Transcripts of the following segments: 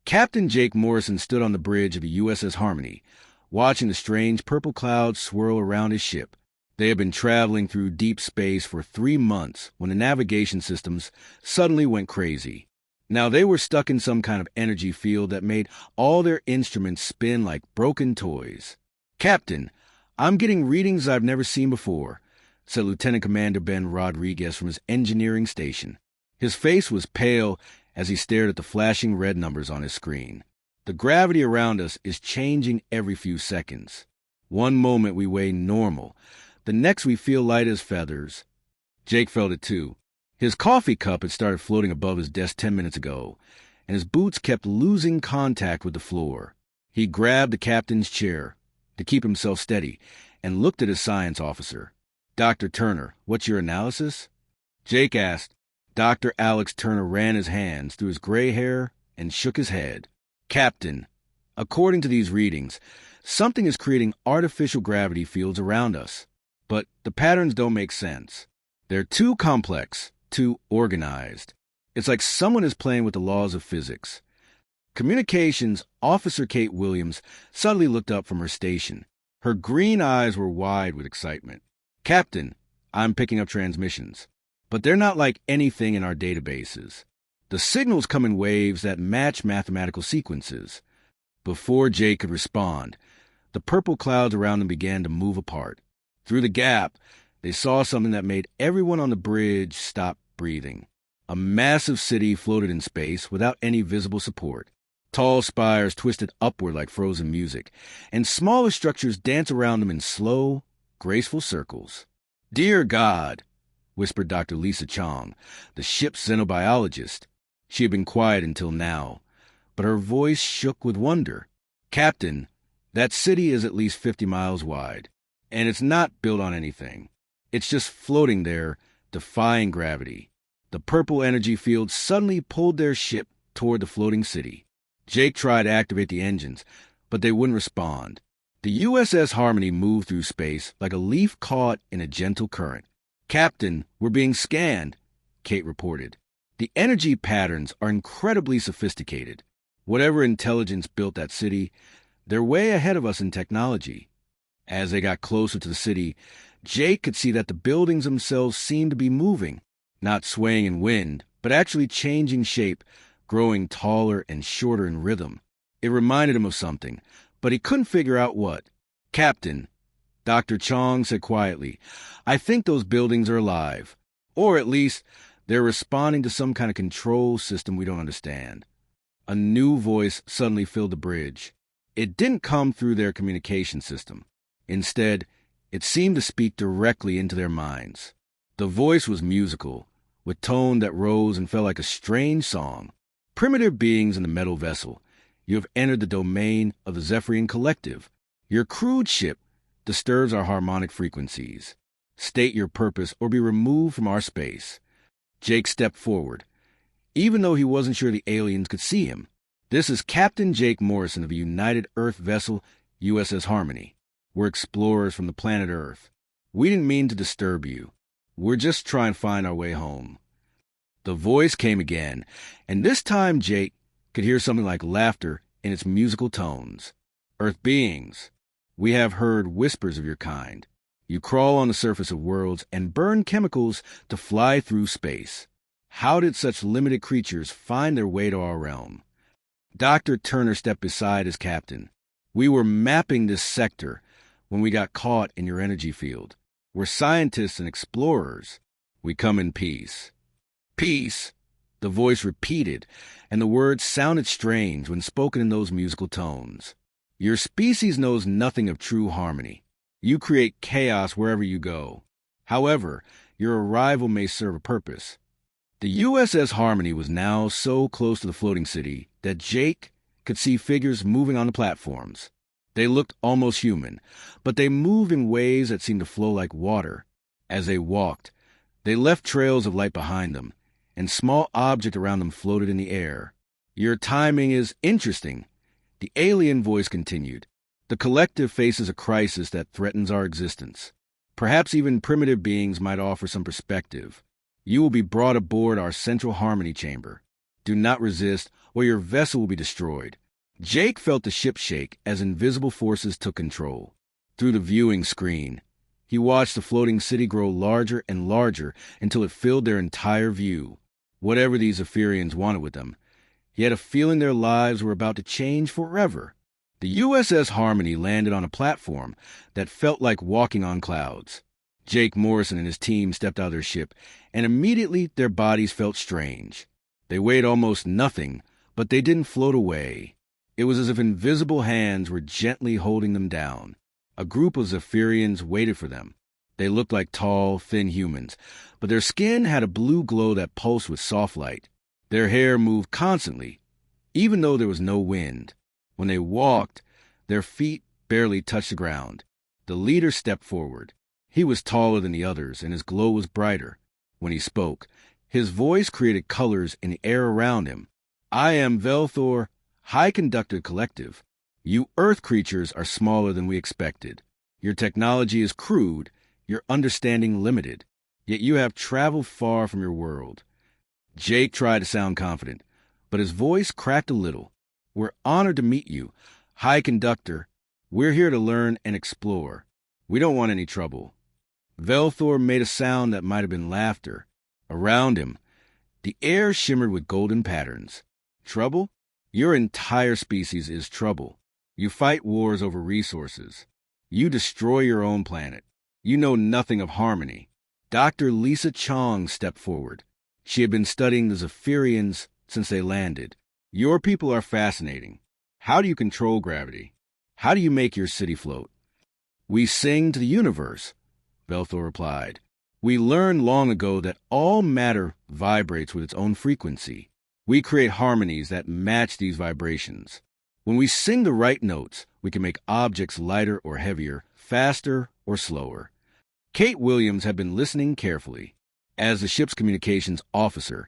Captain Jake Morrison stood on the bridge of the USS Harmony, watching the strange purple clouds swirl around his ship. They had been traveling through deep space for 3 months when the navigation systems suddenly went crazy. Now they were stuck in some kind of energy field that made all their instruments spin like broken toys. "Captain, I'm getting readings I've never seen before," said Lieutenant Commander Ben Rodriguez from his engineering station. His face was pale as he stared at the flashing red numbers on his screen. "The gravity around us is changing every few seconds. One moment we weigh normal, the next we feel light as feathers." Jake felt it too. His coffee cup had started floating above his desk 10 minutes ago, and his boots kept losing contact with the floor. He grabbed the captain's chair to keep himself steady and looked at his science officer. "Dr. Turner, what's your analysis?" Jake asked. Dr. Alex Turner ran his hands through his gray hair and shook his head. "Captain, according to these readings, something is creating artificial gravity fields around us, but the patterns don't make sense. They're too complex, too organized. It's like someone is playing with the laws of physics." Communications Officer Kate Williams suddenly looked up from her station. Her green eyes were wide with excitement. "Captain, I'm picking up transmissions, but they're not like anything in our databases. The signals come in waves that match mathematical sequences." Before Jake could respond, the purple clouds around them began to move apart. Through the gap, they saw something that made everyone on the bridge stop breathing. A massive city floated in space without any visible support. Tall spires twisted upward like frozen music, and smaller structures danced around them in slow, graceful circles. "Dear God," whispered Dr. Lisa Chong, the ship's xenobiologist. She had been quiet until now, but her voice shook with wonder. "Captain, that city is at least 50 miles wide, and it's not built on anything. It's just floating there, defying gravity." The purple energy field suddenly pulled their ship toward the floating city. Jake tried to activate the engines, but they wouldn't respond. The USS Harmony moved through space like a leaf caught in a gentle current. "Captain, we're being scanned," Kate reported. "The energy patterns are incredibly sophisticated. Whatever intelligence built that city, they're way ahead of us in technology." As they got closer to the city, Jake could see that the buildings themselves seemed to be moving, not swaying in wind, but actually changing shape, growing taller and shorter in rhythm. It reminded him of something, but he couldn't figure out what. "Captain," Dr. Chong said quietly, "I think those buildings are alive. Or at least, they're responding to some kind of control system we don't understand." A new voice suddenly filled the bridge. It didn't come through their communication system. Instead, it seemed to speak directly into their minds. The voice was musical, with tone that rose and fell like a strange song. "Primitive beings in the metal vessel, you have entered the domain of the Zephyrian Collective. Your crude ship disturbs our harmonic frequencies. State your purpose or be removed from our space." Jake stepped forward, even though he wasn't sure the aliens could see him. "This is Captain Jake Morrison of a United Earth vessel, USS Harmony. We're explorers from the planet Earth. We didn't mean to disturb you. We're just trying to find our way home." The voice came again, and this time Jake could hear something like laughter in its musical tones. "Earth beings, we have heard whispers of your kind. You crawl on the surface of worlds and burn chemicals to fly through space. How did such limited creatures find their way to our realm?" Dr. Turner stepped beside his captain. "We were mapping this sector when we got caught in your energy field. We're scientists and explorers. We come in peace." "Peace," the voice repeated, and the words sounded strange when spoken in those musical tones. "Your species knows nothing of true harmony. You create chaos wherever you go. However, your arrival may serve a purpose." The USS Harmony was now so close to the floating city that Jake could see figures moving on the platforms. They looked almost human, but they moved in ways that seemed to flow like water. As they walked, they left trails of light behind them, and small objects around them floated in the air. "Your timing is interesting," the alien voice continued. "The collective faces a crisis that threatens our existence. Perhaps even primitive beings might offer some perspective. You will be brought aboard our central harmony chamber. Do not resist, or your vessel will be destroyed. Jake felt the ship shake as invisible forces took control. Through the viewing screen, he watched the floating city grow larger and larger until it filled their entire view. Whatever these Epherians wanted with them, he had a feeling their lives were about to change forever. The USS Harmony landed on a platform that felt like walking on clouds. Jake Morrison and his team stepped out of their ship, and immediately their bodies felt strange. They weighed almost nothing, but they didn't float away. It was as if invisible hands were gently holding them down. A group of Zephyrians waited for them. They looked like tall, thin humans, but their skin had a blue glow that pulsed with soft light. Their hair moved constantly, even though there was no wind. When they walked, their feet barely touched the ground. The leader stepped forward. He was taller than the others, and his glow was brighter. When he spoke, his voice created colors in the air around him. I am Velthor, High Conductor Collective. You Earth creatures are smaller than we expected. Your technology is crude, your understanding limited. Yet you have traveled far from your world. Jake tried to sound confident, but his voice cracked a little. We're honored to meet you. High Conductor, we're here to learn and explore. We don't want any trouble. Velthor made a sound that might have been laughter. Around him, the air shimmered with golden patterns. Trouble? Your entire species is trouble. You fight wars over resources. You destroy your own planet. You know nothing of harmony. Dr. Lisa Chong stepped forward. She had been studying the Zephyrians since they landed. Your people are fascinating. How do you control gravity? How do you make your city float? We sing to the universe, Velthor replied. We learned long ago that all matter vibrates with its own frequency. We create harmonies that match these vibrations. When we sing the right notes, we can make objects lighter or heavier, faster or slower. Kate Williams had been listening carefully. As the ship's communications officer,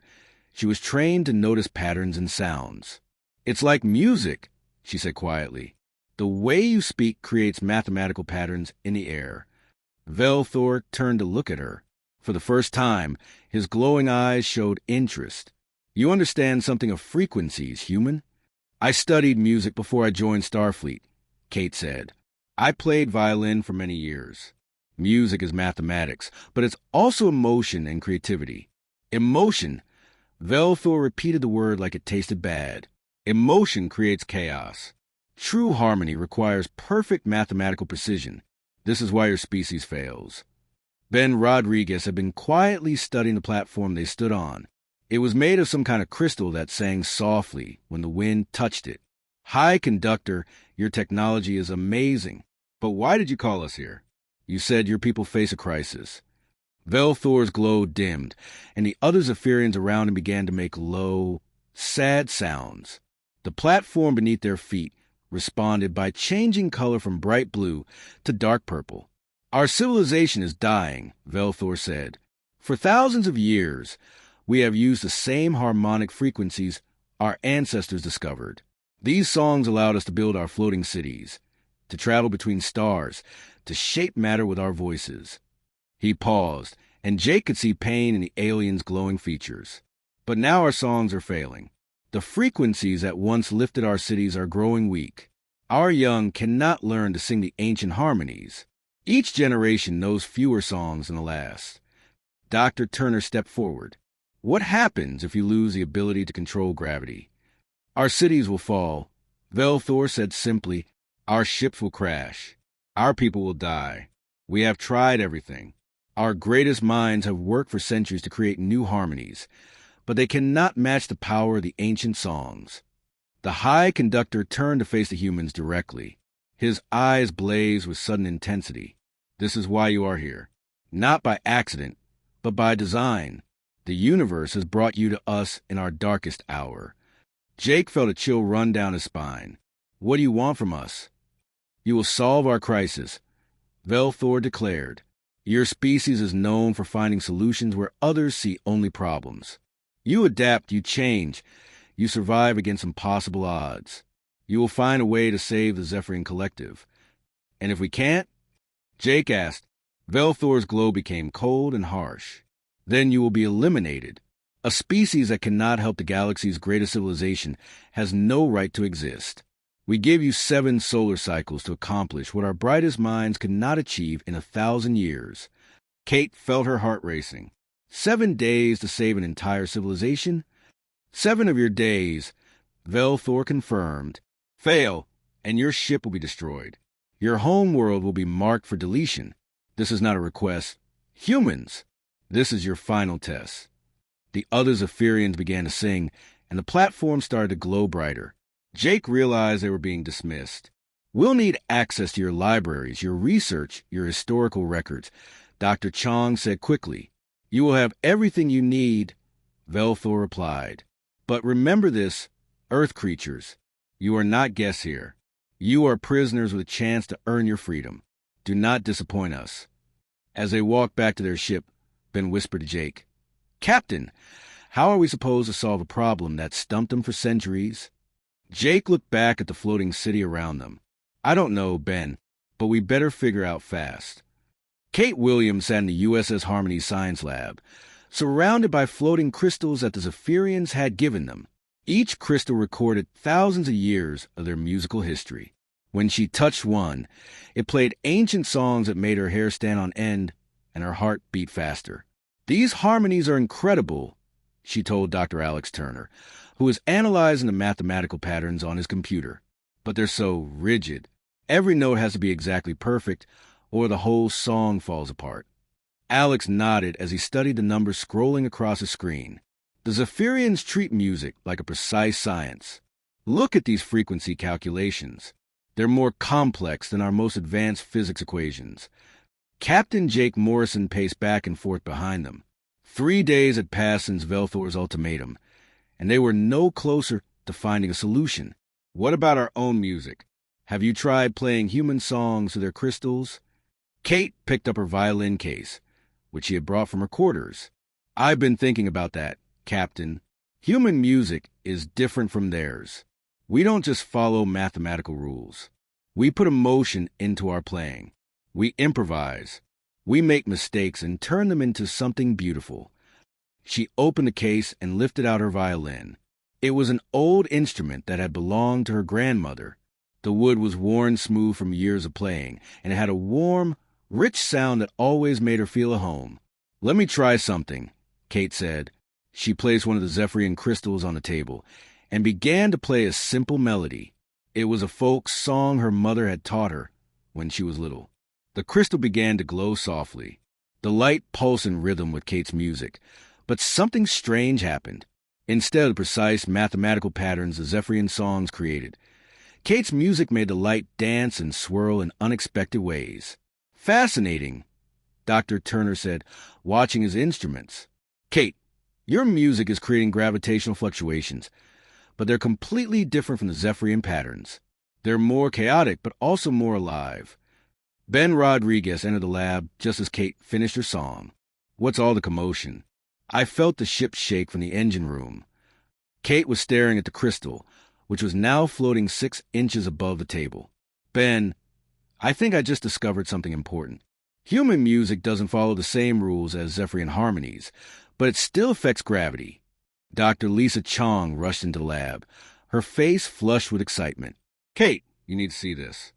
she was trained to notice patterns and sounds. It's like music, she said quietly. The way you speak creates mathematical patterns in the air. Velthor turned to look at her. For the first time, his glowing eyes showed interest. You understand something of frequencies, human? I studied music before I joined Starfleet, Kate said. I played violin for many years. Music is mathematics, but it's also emotion and creativity. Emotion. Velthor repeated the word like it tasted bad. Emotion creates chaos. True harmony requires perfect mathematical precision. This is why your species fails. Ben Rodriguez had been quietly studying the platform they stood on. It was made of some kind of crystal that sang softly when the wind touched it. High Conductor, your technology is amazing. But why did you call us here? You said your people face a crisis. Velthor's glow dimmed, and the other Zephyrians around him began to make low, sad sounds. The platform beneath their feet responded by changing color from bright blue to dark purple. Our civilization is dying, Velthor said. For thousands of years, we have used the same harmonic frequencies our ancestors discovered. These songs allowed us to build our floating cities, to travel between stars, to shape matter with our voices. He paused, and Jake could see pain in the aliens' glowing features. But now our songs are failing. The frequencies that once lifted our cities are growing weak. Our young cannot learn to sing the ancient harmonies. Each generation knows fewer songs than the last. Dr. Turner stepped forward. What happens if you lose the ability to control gravity? Our cities will fall. Velthor said simply, our ships will crash. Our people will die. We have tried everything. Our greatest minds have worked for centuries to create new harmonies, but they cannot match the power of the ancient songs. The High Conductor turned to face the humans directly. His eyes blazed with sudden intensity. This is why you are here. Not by accident, but by design. The universe has brought you to us in our darkest hour. Jake felt a chill run down his spine. What do you want from us? You will solve our crisis, Velthor declared. Your species is known for finding solutions where others see only problems. You adapt, you change, you survive against impossible odds. You will find a way to save the Zephyrian Collective. And if we can't? Jake asked. Velthor's glow became cold and harsh. Then you will be eliminated. A species that cannot help the galaxy's greatest civilization has no right to exist. We give you 7 solar cycles to accomplish what our brightest minds could not achieve in 1,000 years. Kate felt her heart racing. 7 days to save an entire civilization? 7 of your days, Velthor confirmed, fail, and your ship will be destroyed. Your home world will be marked for deletion. This is not a request. Humans, this is your final test. The other Zephyrians began to sing, and the platform started to glow brighter. Jake realized they were being dismissed. We'll need access to your libraries, your research, your historical records, Dr. Chong said quickly. You will have everything you need, Velthor replied. But remember this, Earth creatures. You are not guests here. You are prisoners with a chance to earn your freedom. Do not disappoint us. As they walked back to their ship, Ben whispered to Jake, Captain, how are we supposed to solve a problem that stumped them for centuries? Jake looked back at the floating city around them. I don't know, Ben, but we better figure out fast. Kate Williams sat in the USS Harmony Science Lab, surrounded by floating crystals that the Zephyrians had given them. Each crystal recorded thousands of years of their musical history. When she touched one, it played ancient songs that made her hair stand on end and her heart beat faster. These harmonies are incredible, she told Dr. Alex Turner, who was analyzing the mathematical patterns on his computer. But they're so rigid. Every note has to be exactly perfect, or the whole song falls apart. Alex nodded as he studied the numbers scrolling across the screen. The Zephyrians treat music like a precise science. Look at these frequency calculations. They're more complex than our most advanced physics equations. Captain Jake Morrison paced back and forth behind them. 3 days had passed since Velthor's ultimatum, and they were no closer to finding a solution. What about our own music? Have you tried playing human songs to their crystals? Kate picked up her violin case, which she had brought from her quarters. I've been thinking about that, Captain. Human music is different from theirs. We don't just follow mathematical rules. We put emotion into our playing. We improvise. We make mistakes and turn them into something beautiful. She opened the case and lifted out her violin. It was an old instrument that had belonged to her grandmother. The wood was worn smooth from years of playing, and it had a warm, rich sound that always made her feel at home. Let me try something, Kate said. She placed one of the Zephyrian crystals on the table and began to play a simple melody. It was a folk song her mother had taught her when she was little. The crystal began to glow softly. The light pulsed in rhythm with Kate's music, but something strange happened. Instead of the precise mathematical patterns the Zephyrian songs created, Kate's music made the light dance and swirl in unexpected ways. Fascinating, Dr. Turner said, watching his instruments. Kate, your music is creating gravitational fluctuations, but they're completely different from the Zephyrian patterns. They're more chaotic, but also more alive. Ben Rodriguez entered the lab just as Kate finished her song. What's all the commotion? I felt the ship shake from the engine room. Kate was staring at the crystal, which was now floating 6 inches above the table. Ben, I think I just discovered something important. Human music doesn't follow the same rules as Zephyrian harmonies, but it still affects gravity. Dr. Lisa Chong rushed into the lab, her face flushed with excitement. Kate, you need to see this.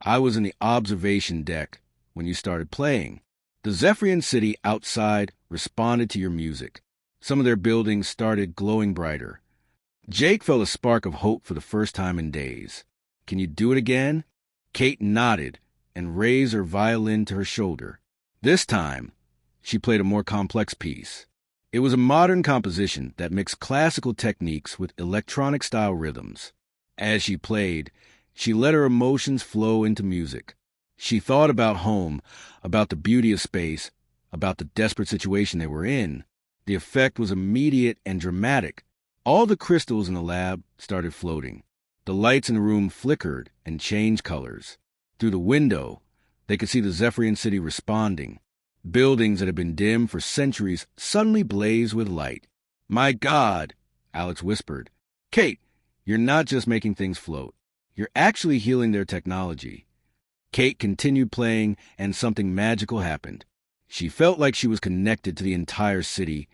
I was in the observation deck when you started playing. The Zephyrian city outside responded to your music. Some of their buildings started glowing brighter. Jake felt a spark of hope for the first time in days. Can you do it again? Kate nodded and raised her violin to her shoulder. This time, she played a more complex piece. It was a modern composition that mixed classical techniques with electronic-style rhythms. As she played, she let her emotions flow into music. She thought about home, about the beauty of space, about the desperate situation they were in. The effect was immediate and dramatic. All the crystals in the lab started floating. The lights in the room flickered and changed colors. Through the window, they could see the Zephyrian city responding. Buildings that had been dim for centuries suddenly blazed with light. My God, Alex whispered. Kate, you're not just making things float. You're actually healing their technology. Kate continued playing, and something magical happened. She felt like she was connected to the entire city,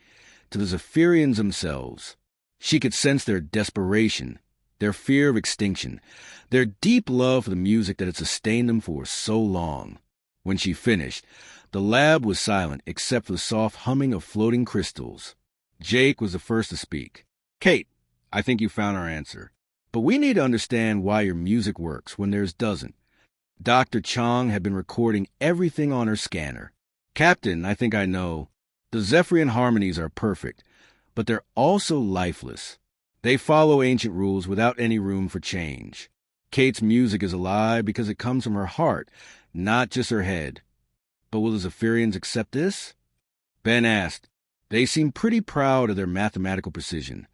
to the Zephyrians themselves. She could sense their desperation, their fear of extinction, their deep love for the music that had sustained them for so long. When she finished, the lab was silent except for the soft humming of floating crystals. Jake was the first to speak. "Kate, I think you found our answer. But we need to understand why your music works when theirs doesn't." Dr. Chong had been recording everything on her scanner. "Captain, I think I know. The Zephyrian harmonies are perfect, but they're also lifeless. They follow ancient rules without any room for change. Kate's music is alive because it comes from her heart, not just her head. But will the Zephyrians accept this?" Ben asked. They seemed pretty proud of their mathematical precision.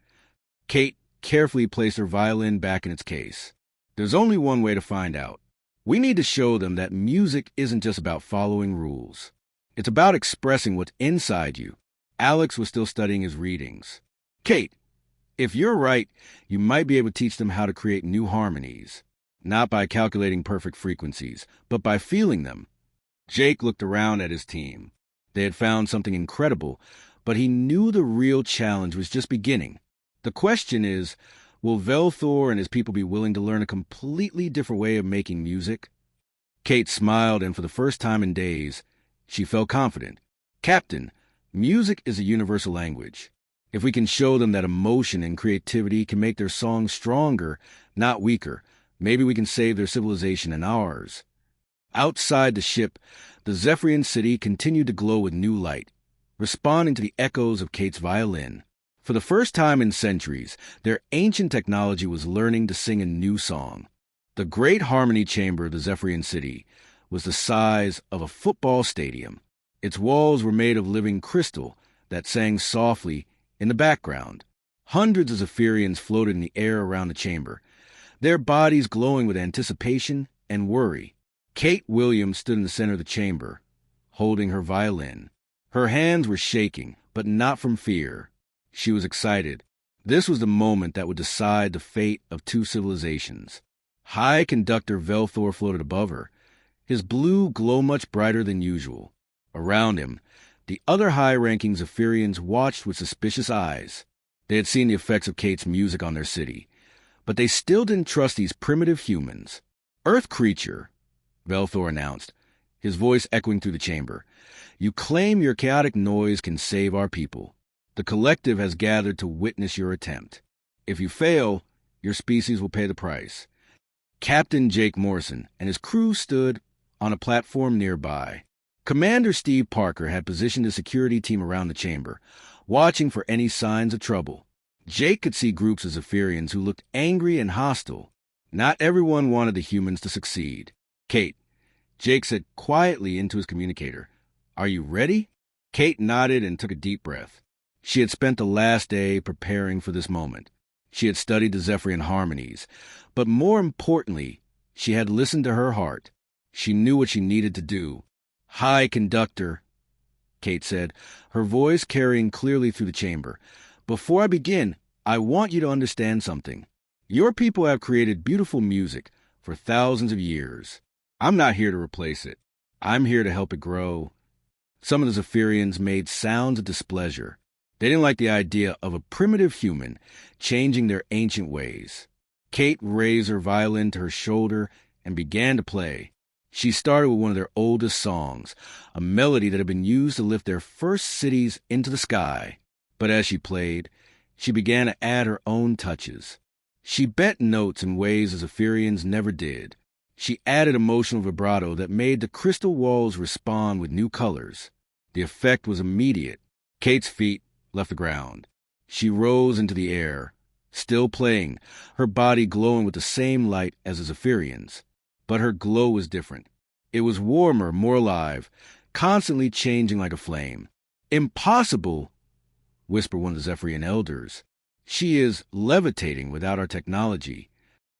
Kate carefully placed her violin back in its case. "There's only one way to find out. We need to show them that music isn't just about following rules. It's about expressing what's inside you." Alex was still studying his readings. "Kate, if you're right, you might be able to teach them how to create new harmonies. Not by calculating perfect frequencies, but by feeling them." Jake looked around at his team. They had found something incredible, but he knew the real challenge was just beginning. The question is, will Velthor and his people be willing to learn a completely different way of making music? Kate smiled, and for the first time in days, she felt confident. "Captain, music is a universal language. If we can show them that emotion and creativity can make their songs stronger, not weaker, maybe we can save their civilization and ours." Outside the ship, the Zephyrian city continued to glow with new light, responding to the echoes of Kate's violin. For the first time in centuries, their ancient technology was learning to sing a new song. The great harmony chamber of the Zephyrian city was the size of a football stadium. Its walls were made of living crystal that sang softly in the background. Hundreds of Zephyrians floated in the air around the chamber, their bodies glowing with anticipation and worry. Kate Williams stood in the center of the chamber, holding her violin. Her hands were shaking, but not from fear. She was excited. This was the moment that would decide the fate of two civilizations. High Conductor Velthor floated above her, his blue glow much brighter than usual. Around him, the other high-ranking Zephyrians watched with suspicious eyes. They had seen the effects of Kate's music on their city, but they still didn't trust these primitive humans. "Earth creature," Velthor announced, his voice echoing through the chamber. "You claim your chaotic noise can save our people. The collective has gathered to witness your attempt. If you fail, your species will pay the price." Captain Jake Morrison and his crew stood on a platform nearby. Commander Steve Parker had positioned a security team around the chamber, watching for any signs of trouble. Jake could see groups of Zephyrians who looked angry and hostile. Not everyone wanted the humans to succeed. "Kate," Jake said quietly into his communicator, "are you ready?" Kate nodded and took a deep breath. She had spent the last day preparing for this moment. She had studied the Zephyrian harmonies, but more importantly, she had listened to her heart. She knew what she needed to do. "High Conductor," Kate said, her voice carrying clearly through the chamber. "Before I begin, I want you to understand something. Your people have created beautiful music for thousands of years. I'm not here to replace it. I'm here to help it grow." Some of the Zephyrians made sounds of displeasure. They didn't like the idea of a primitive human changing their ancient ways. Kate raised her violin to her shoulder and began to play. She started with one of their oldest songs, a melody that had been used to lift their first cities into the sky. But as she played, she began to add her own touches. She bent notes in ways the Zephyrians never did. She added emotional vibrato that made the crystal walls respond with new colors. The effect was immediate. Kate's feet left the ground. She rose into the air, still playing, her body glowing with the same light as the Zephyrians. But her glow was different. It was warmer, more alive, constantly changing like a flame. "Impossible," whispered one of the Zephyrian elders. "She is levitating without our technology."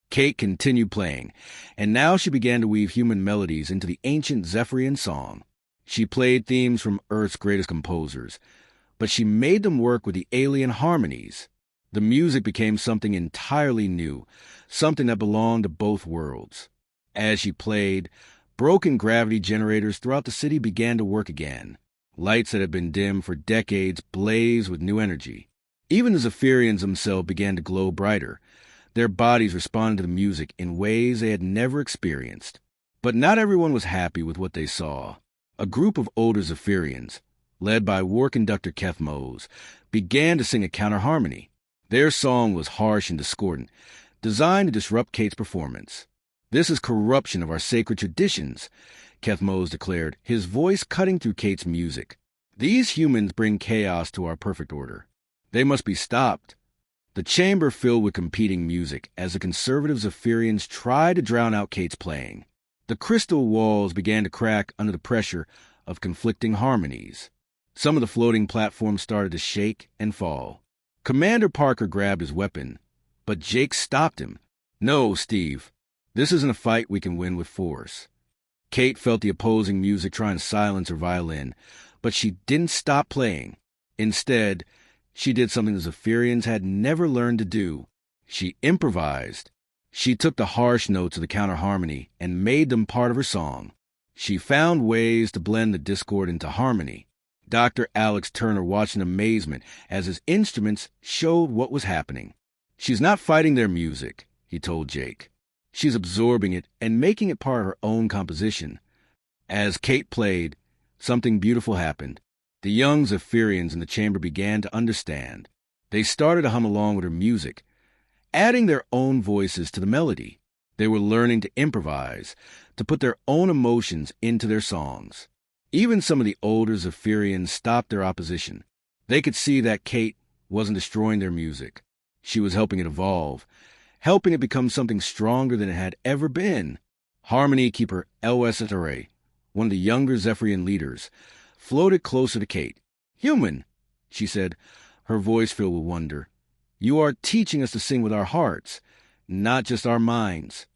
Kate continued playing, and now she began to weave human melodies into the ancient Zephyrian song. She played themes from Earth's greatest composers, but she made them work with the alien harmonies. The music became something entirely new, something that belonged to both worlds. As she played, broken gravity generators throughout the city began to work again. Lights that had been dim for decades blazed with new energy. Even the Zephyrians themselves began to glow brighter. Their bodies responded to the music in ways they had never experienced. But not everyone was happy with what they saw. A group of older Zephyrians, led by war conductor Kethmos, began to sing a counter-harmony. Their song was harsh and discordant, designed to disrupt Kate's performance. "This is corruption of our sacred traditions," Kethmos declared, his voice cutting through Kate's music. "These humans bring chaos to our perfect order. They must be stopped." The chamber filled with competing music as the conservative Zephyrians tried to drown out Kate's playing. The crystal walls began to crack under the pressure of conflicting harmonies. Some of the floating platforms started to shake and fall. Commander Parker grabbed his weapon, but Jake stopped him. "No, Steve. This isn't a fight we can win with force." Kate felt the opposing music trying to silence her violin, but she didn't stop playing. Instead, she did something the Zephyrians had never learned to do. She improvised. She took the harsh notes of the counter-harmony and made them part of her song. She found ways to blend the discord into harmony. Dr. Alex Turner watched in amazement as his instruments showed what was happening. "She's not fighting their music," he told Jake. "She's absorbing it and making it part of her own composition." As Kate played, something beautiful happened. The young Zephyrians in the chamber began to understand. They started to hum along with her music, adding their own voices to the melody. They were learning to improvise, to put their own emotions into their songs. Even some of the older Zephyrians stopped their opposition. They could see that Kate wasn't destroying their music. She was helping it evolve, helping it become something stronger than it had ever been. Harmony Keeper LSRA, one of the younger Zephyrian leaders, floated closer to Kate. "Human," she said, her voice filled with wonder. "You are teaching us to sing with our hearts, not just our minds."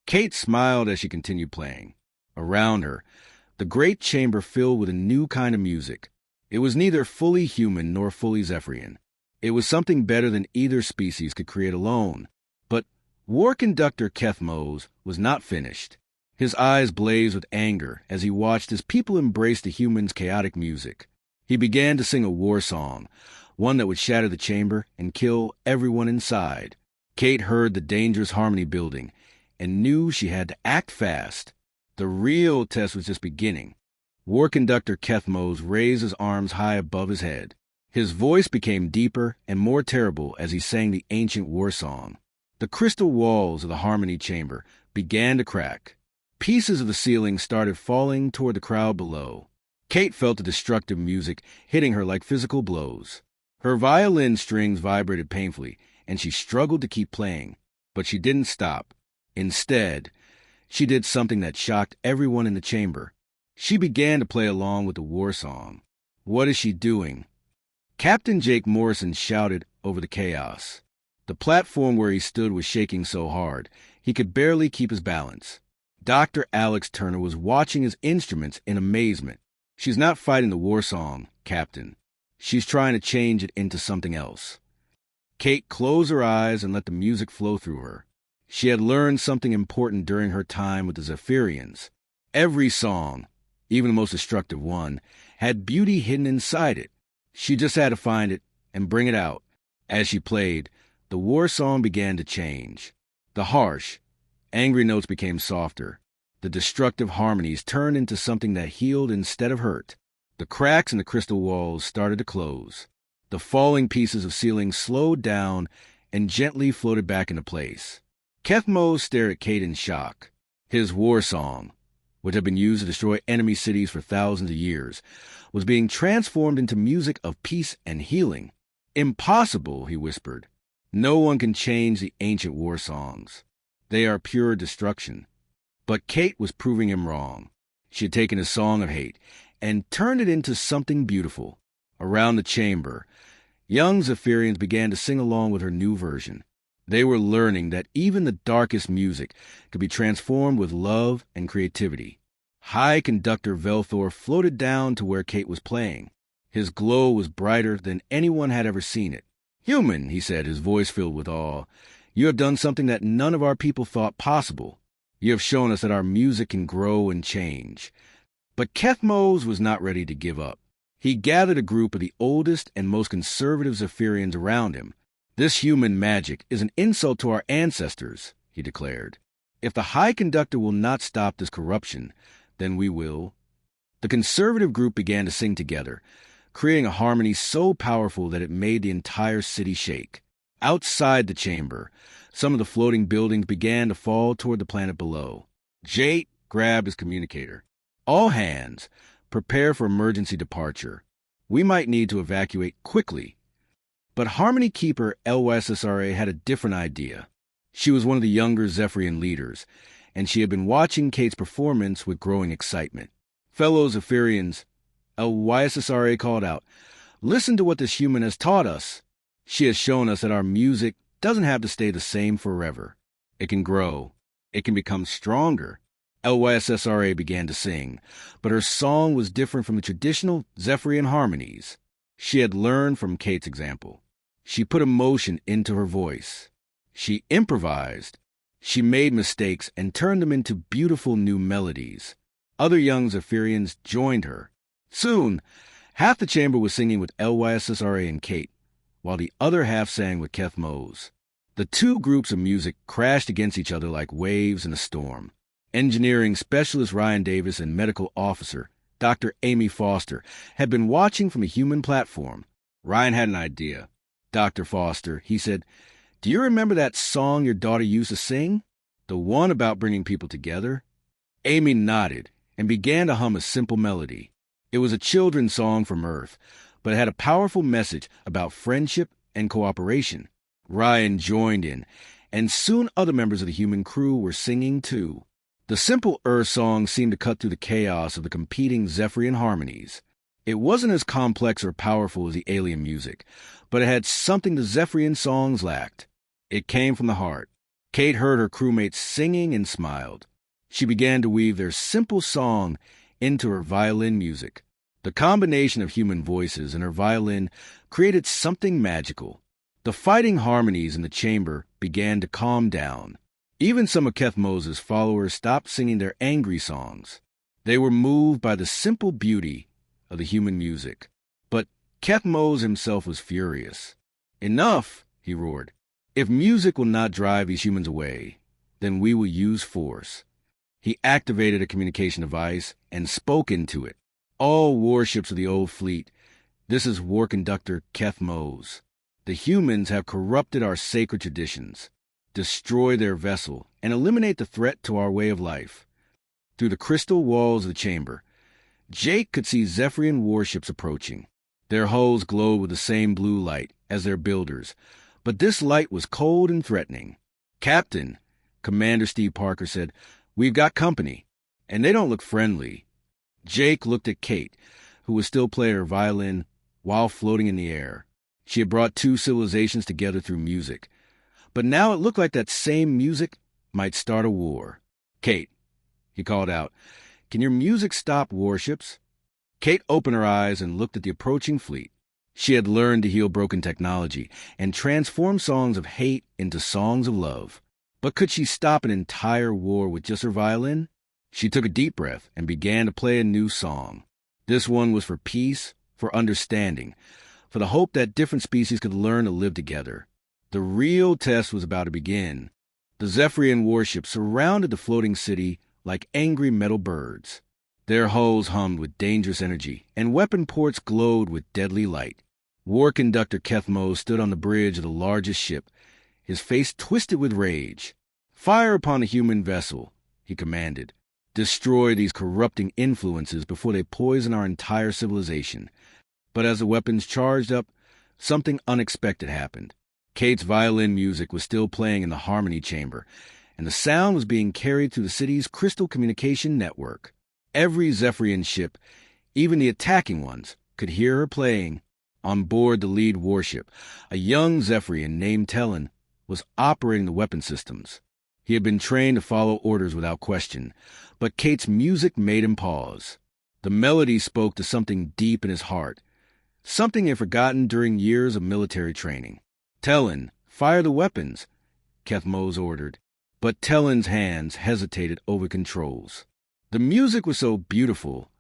Kate smiled as she continued playing. Around her, the great chamber filled with a new kind of music. It was neither fully human nor fully Zephyrian. It was something better than either species could create alone. But War Conductor Kethmos was not finished. His eyes blazed with anger as he watched his people embrace the humans' chaotic music. He began to sing a war song, one that would shatter the chamber and kill everyone inside. Kate heard the dangerous harmony building and knew she had to act fast. The real test was just beginning. War Conductor Kethmos raised his arms high above his head. His voice became deeper and more terrible as he sang the ancient war song. The crystal walls of the harmony chamber began to crack. Pieces of the ceiling started falling toward the crowd below. Kate felt the destructive music hitting her like physical blows. Her violin strings vibrated painfully, and she struggled to keep playing. But she didn't stop. Instead, she did something that shocked everyone in the chamber. She began to play along with the war song. "What is she doing?" Captain Jake Morrison shouted over the chaos. The platform where he stood was shaking so hard, he could barely keep his balance. Dr. Alex Turner was watching his instruments in amazement. "She's not fighting the war song, Captain. She's trying to change it into something else." Kate closed her eyes and let the music flow through her. She had learned something important during her time with the Zephyrians. Every song, even the most destructive one, had beauty hidden inside it. She just had to find it and bring it out. As she played, the war song began to change. The harsh, angry notes became softer. The destructive harmonies turned into something that healed instead of hurt. The cracks in the crystal walls started to close. The falling pieces of ceiling slowed down and gently floated back into place. Kethmos stared at Kate in shock. His war song, which had been used to destroy enemy cities for thousands of years, was being transformed into music of peace and healing. "Impossible," he whispered. "No one can change the ancient war songs. They are pure destruction." But Kate was proving him wrong. She had taken his song of hate and turned it into something beautiful. Around the chamber, young Zephyrians began to sing along with her new version. They were learning that even the darkest music could be transformed with love and creativity. High Conductor Velthor floated down to where Kate was playing. His glow was brighter than anyone had ever seen it. "Human," he said, his voice filled with awe, "you have done something that none of our people thought possible. You have shown us that our music can grow and change." But Kethmos was not ready to give up. He gathered a group of the oldest and most conservative Zephyrians around him. "This human magic is an insult to our ancestors," he declared. "If the High Conductor will not stop this corruption, then we will." The conservative group began to sing together, creating a harmony so powerful that it made the entire city shake. Outside the chamber, some of the floating buildings began to fall toward the planet below. Jake grabbed his communicator. "All hands, prepare for emergency departure. We might need to evacuate quickly." But Harmony Keeper LYSSRA had a different idea. She was one of the younger Zephyrian leaders, and she had been watching Kate's performance with growing excitement. "Fellow Zephyrians," LYSSRA called out, "listen to what this human has taught us. She has shown us that our music doesn't have to stay the same forever. It can grow. It can become stronger." LYSSRA began to sing, but her song was different from the traditional Zephyrian harmonies. She had learned from Kate's example. She put emotion into her voice. She improvised. She made mistakes and turned them into beautiful new melodies. Other young Zephyrians joined her. Soon, half the chamber was singing with LYSSRA and Kate, while the other half sang with Keth Mose. The two groups of music crashed against each other like waves in a storm. Engineering specialist Ryan Davis and medical officer Dr. Amy Foster had been watching from a human platform. Ryan had an idea. "Dr. Foster," he said, "do you remember that song your daughter used to sing? The one about bringing people together?" Amy nodded and began to hum a simple melody. It was a children's song from Earth, but it had a powerful message about friendship and cooperation. Ryan joined in, and soon other members of the human crew were singing too. The simple Earth song seemed to cut through the chaos of the competing Zephyrian harmonies. It wasn't as complex or powerful as the alien music, but it had something the Zephyrian songs lacked. It came from the heart. Kate heard her crewmates singing and smiled. She began to weave their simple song into her violin music. The combination of human voices and her violin created something magical. The fighting harmonies in the chamber began to calm down. Even some of Keth Moses' followers stopped singing their angry songs. They were moved by the simple beauty of the human music. But Keth Mose himself was furious. "Enough," he roared. "If music will not drive these humans away, then we will use force." He activated a communication device and spoke into it. "All warships of the old fleet, this is War Conductor Keth Mose. The humans have corrupted our sacred traditions. Destroy their vessel and eliminate the threat to our way of life." Through the crystal walls of the chamber, Jake could see Zephyrian warships approaching. Their hulls glowed with the same blue light as their builders, but this light was cold and threatening. "Captain," Commander Steve Parker said, "we've got company, and they don't look friendly." Jake looked at Kate, who was still playing her violin while floating in the air. She had brought two civilizations together through music, but now it looked like that same music might start a war. "Kate," he called out, "can your music stop warships?" Kate opened her eyes and looked at the approaching fleet. She had learned to heal broken technology and transform songs of hate into songs of love. But could she stop an entire war with just her violin? She took a deep breath and began to play a new song. This one was for peace, for understanding, for the hope that different species could learn to live together. The real test was about to begin. The Zephyrian warships surrounded the floating city like angry metal birds. Their hulls hummed with dangerous energy, and weapon ports glowed with deadly light. War Conductor Keth Mose stood on the bridge of the largest ship, his face twisted with rage. "Fire upon the human vessel," he commanded. "Destroy these corrupting influences before they poison our entire civilization." But as the weapons charged up, something unexpected happened. Kate's violin music was still playing in the harmony chamber, and the sound was being carried through the city's crystal communication network. Every Zephyrian ship, even the attacking ones, could hear her playing. On board the lead warship, a young Zephyrian named Tellin was operating the weapon systems. He had been trained to follow orders without question, but Kate's music made him pause. The melody spoke to something deep in his heart, something he had forgotten during years of military training. "Tellin, fire the weapons," Keth Mose ordered, but Tellin's hands hesitated over controls. The music was so beautiful,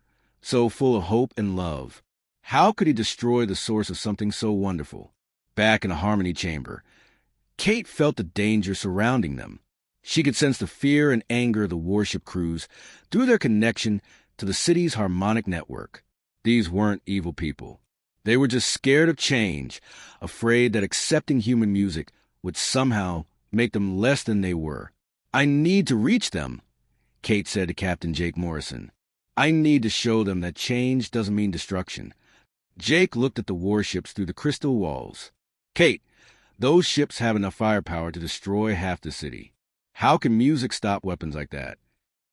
so full of hope and love. How could he destroy the source of something so wonderful? Back in the harmony chamber, Kate felt the danger surrounding them. She could sense the fear and anger of the warship crews through their connection to the city's harmonic network. These weren't evil people. They were just scared of change, afraid that accepting human music would somehow make them less than they were. "I need to reach them," Kate said to Captain Jake Morrison. "I need to show them that change doesn't mean destruction." Jake looked at the warships through the crystal walls. "Kate, those ships have enough firepower to destroy half the city. How can music stop weapons like that?"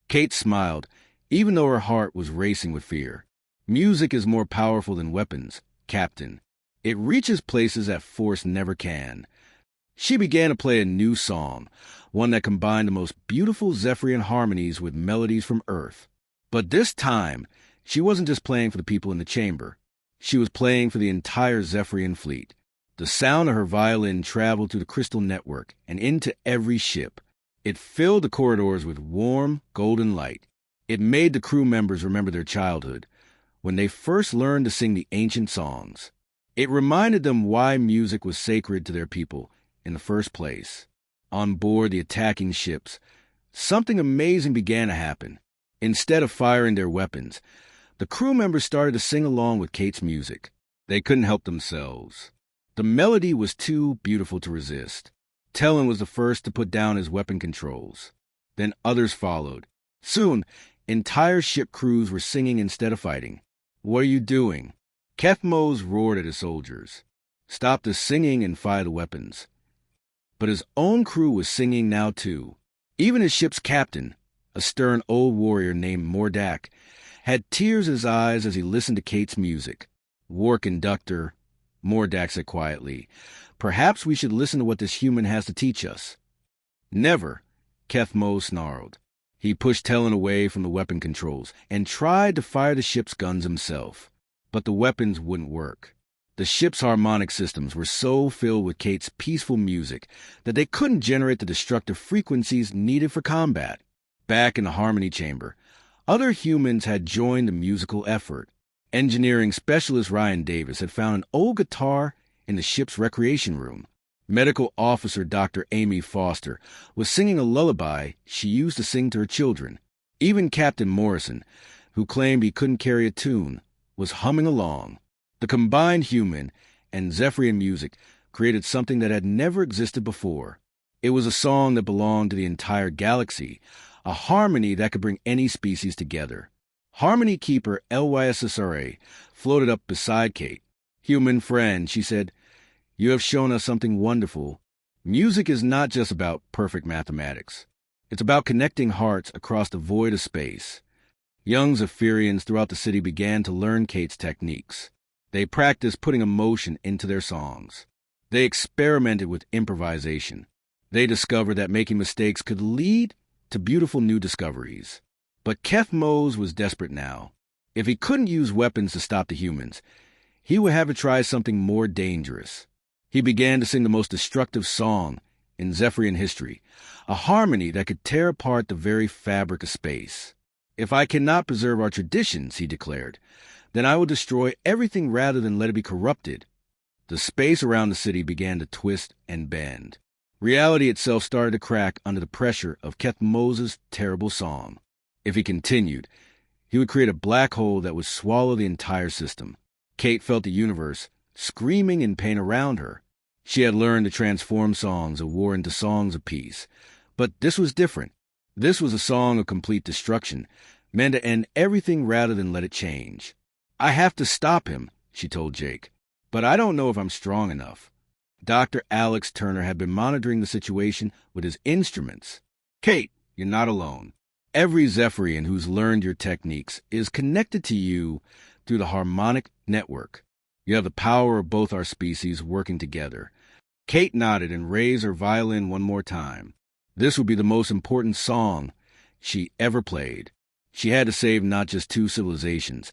Kate smiled, even though her heart was racing with fear. "Music is more powerful than weapons, Captain. It reaches places that force never can." She began to play a new song, one that combined the most beautiful Zephyrian harmonies with melodies from Earth. But this time, she wasn't just playing for the people in the chamber. She was playing for the entire Zephyrian fleet. The sound of her violin traveled through the crystal network and into every ship. It filled the corridors with warm, golden light. It made the crew members remember their childhood, when they first learned to sing the ancient songs. It reminded them why music was sacred to their people in the first place. On board the attacking ships, something amazing began to happen. Instead of firing their weapons, the crew members started to sing along with Kate's music. They couldn't help themselves. The melody was too beautiful to resist. Talon was the first to put down his weapon controls. Then others followed. Soon, entire ship crews were singing instead of fighting. "What are you doing?" Kethmos roared at his soldiers. "Stop the singing and fire the weapons." But his own crew was singing now too. Even his ship's captain, a stern old warrior named Mordak, had tears in his eyes as he listened to Kate's music. "War conductor," Mordak said quietly, "perhaps we should listen to what this human has to teach us." "Never," Kethmos snarled. He pushed Talon away from the weapon controls and tried to fire the ship's guns himself. But the weapons wouldn't work. The ship's harmonic systems were so filled with Kate's peaceful music that they couldn't generate the destructive frequencies needed for combat. Back in the harmony chamber, other humans had joined the musical effort. Engineering specialist Ryan Davis had found an old guitar in the ship's recreation room. Medical officer Dr. Amy Foster was singing a lullaby she used to sing to her children. Even Captain Morrison, who claimed he couldn't carry a tune, was humming along. The combined human and Zephyrian music created something that had never existed before. It was a song that belonged to the entire galaxy, a harmony that could bring any species together. Harmony Keeper LYSSRA floated up beside Kate. "Human friend," she said, "you have shown us something wonderful. Music is not just about perfect mathematics. It's about connecting hearts across the void of space." Young Zephyrians throughout the city began to learn Kate's techniques. They practiced putting emotion into their songs. They experimented with improvisation. They discovered that making mistakes could lead to beautiful new discoveries. But Kethmos was desperate now. If he couldn't use weapons to stop the humans, he would have to try something more dangerous. He began to sing the most destructive song in Zephyrian history, a harmony that could tear apart the very fabric of space. "If I cannot preserve our traditions," he declared, "then I will destroy everything rather than let it be corrupted." The space around the city began to twist and bend. Reality itself started to crack under the pressure of Kethmos' terrible song. If he continued, he would create a black hole that would swallow the entire system. Kate felt the universe screaming in pain around her. She had learned to transform songs of war into songs of peace. But this was different. This was a song of complete destruction, meant to end everything rather than let it change. "I have to stop him," she told Jake, "but I don't know if I'm strong enough." Dr. Alex Turner had been monitoring the situation with his instruments. "Kate, you're not alone. Every Zephyrian who's learned your techniques is connected to you through the harmonic network. You have the power of both our species working together." Kate nodded and raised her violin one more time. This would be the most important song she ever played. She had to save not just two civilizations,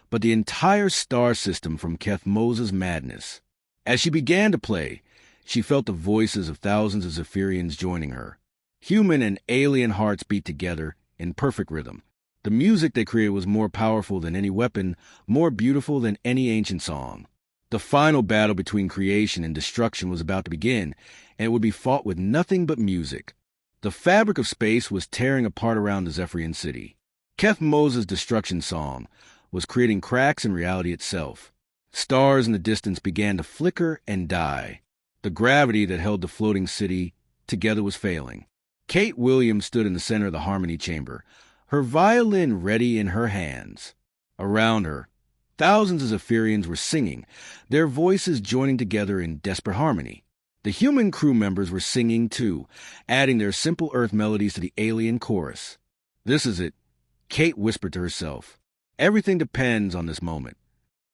but the entire star system from Kethmos' madness. As she began to play, she felt the voices of thousands of Zephyrians joining her. Human and alien hearts beat together in perfect rhythm. The music they created was more powerful than any weapon, more beautiful than any ancient song. The final battle between creation and destruction was about to begin, and it would be fought with nothing but music. The fabric of space was tearing apart around the Zephyrian city. Keth Moses' destruction song was creating cracks in reality itself. Stars in the distance began to flicker and die. The gravity that held the floating city together was failing. Kate Williams stood in the center of the harmony chamber, her violin ready in her hands. Around her, thousands of Zephyrians were singing, their voices joining together in desperate harmony. The human crew members were singing too, adding their simple earth melodies to the alien chorus. "This is it," Kate whispered to herself. "Everything depends on this moment."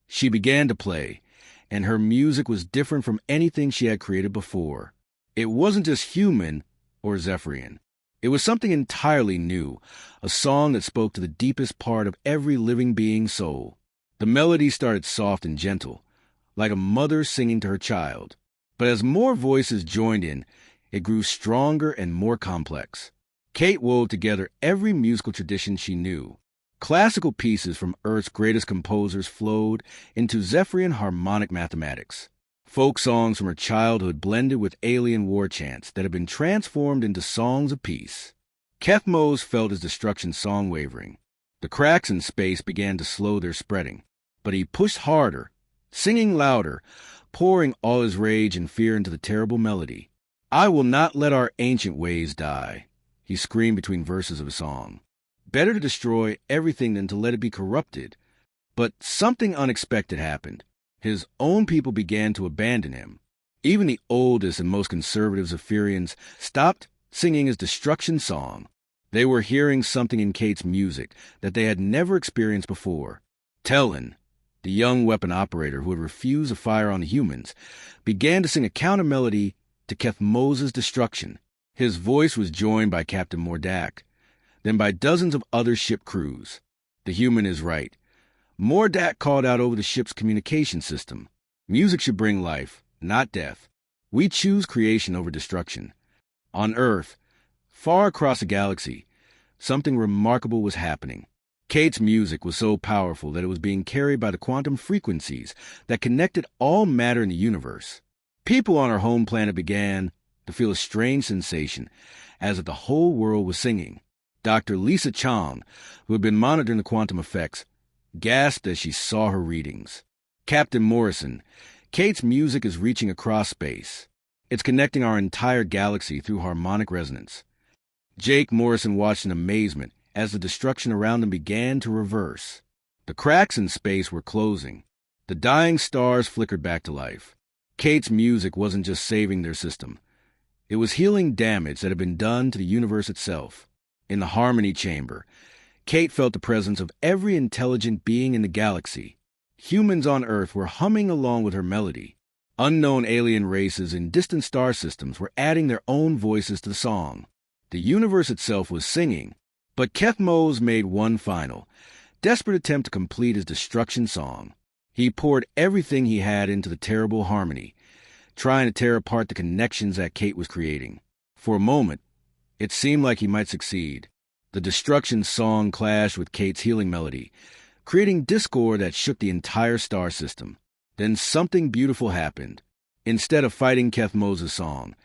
She began to play, and her music was different from anything she had created before. It wasn't just human or Zephyrian. It was something entirely new, a song that spoke to the deepest part of every living being's soul. The melody started soft and gentle, like a mother singing to her child. But as more voices joined in, it grew stronger and more complex. Kate wove together every musical tradition she knew. Classical pieces from Earth's greatest composers flowed into Zephyrian harmonic mathematics. Folk songs from her childhood blended with alien war chants that had been transformed into songs of peace. Keth Moses felt his destruction song wavering. The cracks in space began to slow their spreading. But he pushed harder, singing louder, pouring all his rage and fear into the terrible melody. "I will not let our ancient ways die," he screamed between verses of a song. Better to destroy everything than to let it be corrupted. But something unexpected happened. His own people began to abandon him. Even the oldest and most conservative Zephyrians stopped singing his destruction song. They were hearing something in Kate's music that they had never experienced before. Telin, the young weapon operator who had refused to fire on the humans, began to sing a counter melody to Keth Moses' destruction. His voice was joined by Captain Mordak, then by dozens of other ship crews. The human is right. Mordak called out over the ship's communication system. "Music should bring life, not death. We choose creation over destruction." On Earth, far across the galaxy, something remarkable was happening. Kate's music was so powerful that it was being carried by the quantum frequencies that connected all matter in the universe. People on our home planet began to feel a strange sensation, as if the whole world was singing. Dr. Lisa Chong, who had been monitoring the quantum effects, gasped as she saw her readings. "Captain Morrison, Kate's music is reaching across space. It's connecting our entire galaxy through harmonic resonance." Jake Morrison watched in amazement as the destruction around them began to reverse. The cracks in space were closing. The dying stars flickered back to life. Kate's music wasn't just saving their system. It was healing damage that had been done to the universe itself. In the harmony chamber, Kate felt the presence of every intelligent being in the galaxy. Humans on Earth were humming along with her melody. Unknown alien races in distant star systems were adding their own voices to the song. The universe itself was singing, but Keth Moses made one final, desperate attempt to complete his destruction song. He poured everything he had into the terrible harmony, trying to tear apart the connections that Kate was creating. For a moment, it seemed like he might succeed. The destruction song clashed with Kate's healing melody, creating discord that shook the entire star system. Then something beautiful happened. Instead of fighting Keth Moses' song,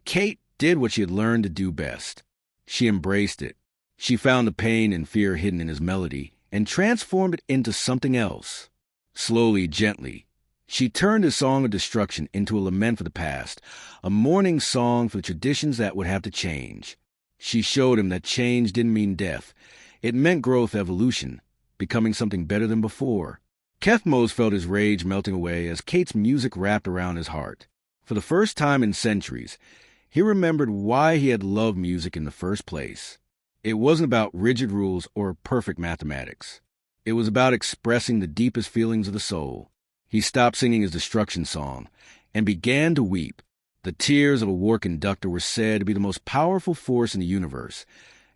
Kate did what she had learned to do best. She embraced it. She found the pain and fear hidden in his melody and transformed it into something else. Slowly, gently, she turned his song of destruction into a lament for the past, a mourning song for the traditions that would have to change. She showed him that change didn't mean death. It meant growth, evolution, becoming something better than before. Keth Moses felt his rage melting away as Kate's music wrapped around his heart. For the first time in centuries, he remembered why he had loved music in the first place. It wasn't about rigid rules or perfect mathematics. It was about expressing the deepest feelings of the soul. He stopped singing his destruction song and began to weep. The tears of a war conductor were said to be the most powerful force in the universe,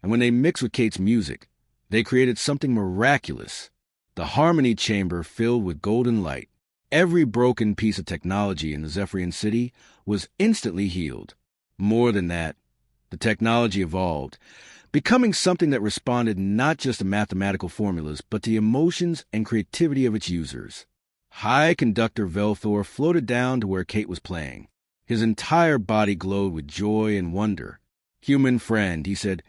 and when they mixed with Kate's music, they created something miraculous. The harmony chamber filled with golden light. Every broken piece of technology in the Zephyrian city was instantly healed. More than that, the technology evolved, becoming something that responded not just to mathematical formulas, but to the emotions and creativity of its users. High conductor Velthor floated down to where Kate was playing. His entire body glowed with joy and wonder. "Human friend," he said,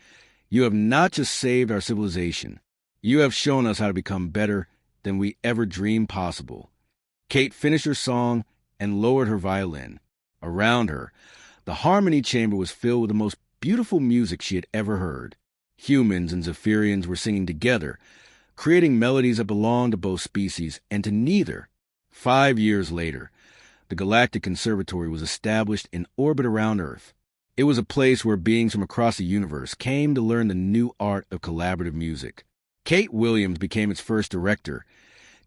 "you have not just saved our civilization. You have shown us how to become better than we ever dreamed possible." Kate finished her song and lowered her violin. Around her, the harmony chamber was filled with the most beautiful music she had ever heard. Humans and Zephyrians were singing together, creating melodies that belonged to both species and to neither. 5 years later, the Galactic Conservatory was established in orbit around Earth. It was a place where beings from across the universe came to learn the new art of collaborative music. Kate Williams became its first director,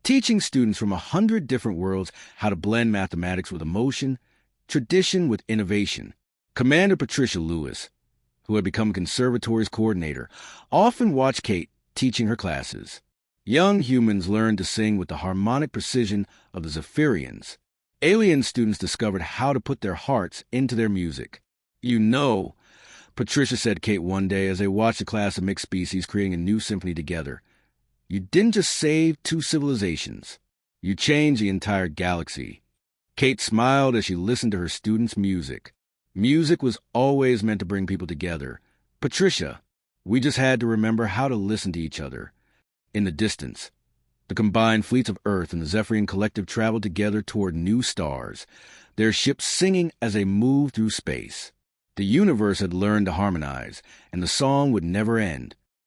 teaching students from 100 different worlds how to blend mathematics with emotion, tradition with innovation. Commander Patricia Lewis, who had become conservatory's coordinator, often watched Kate teaching her classes. Young humans learned to sing with the harmonic precision of the Zephyrians. Alien students discovered how to put their hearts into their music. "You know," Patricia said to Kate one day as they watched a class of mixed species creating a new symphony together, "you didn't just save 2 civilizations. You changed the entire galaxy." Kate smiled as she listened to her students' music. Music was always meant to bring people together. "Patricia, we just had to remember how to listen to each other." In the distance, the combined fleets of Earth and the Zephyrian Collective traveled together toward new stars, their ships singing as they moved through space. The universe had learned to harmonize, and the song would never end.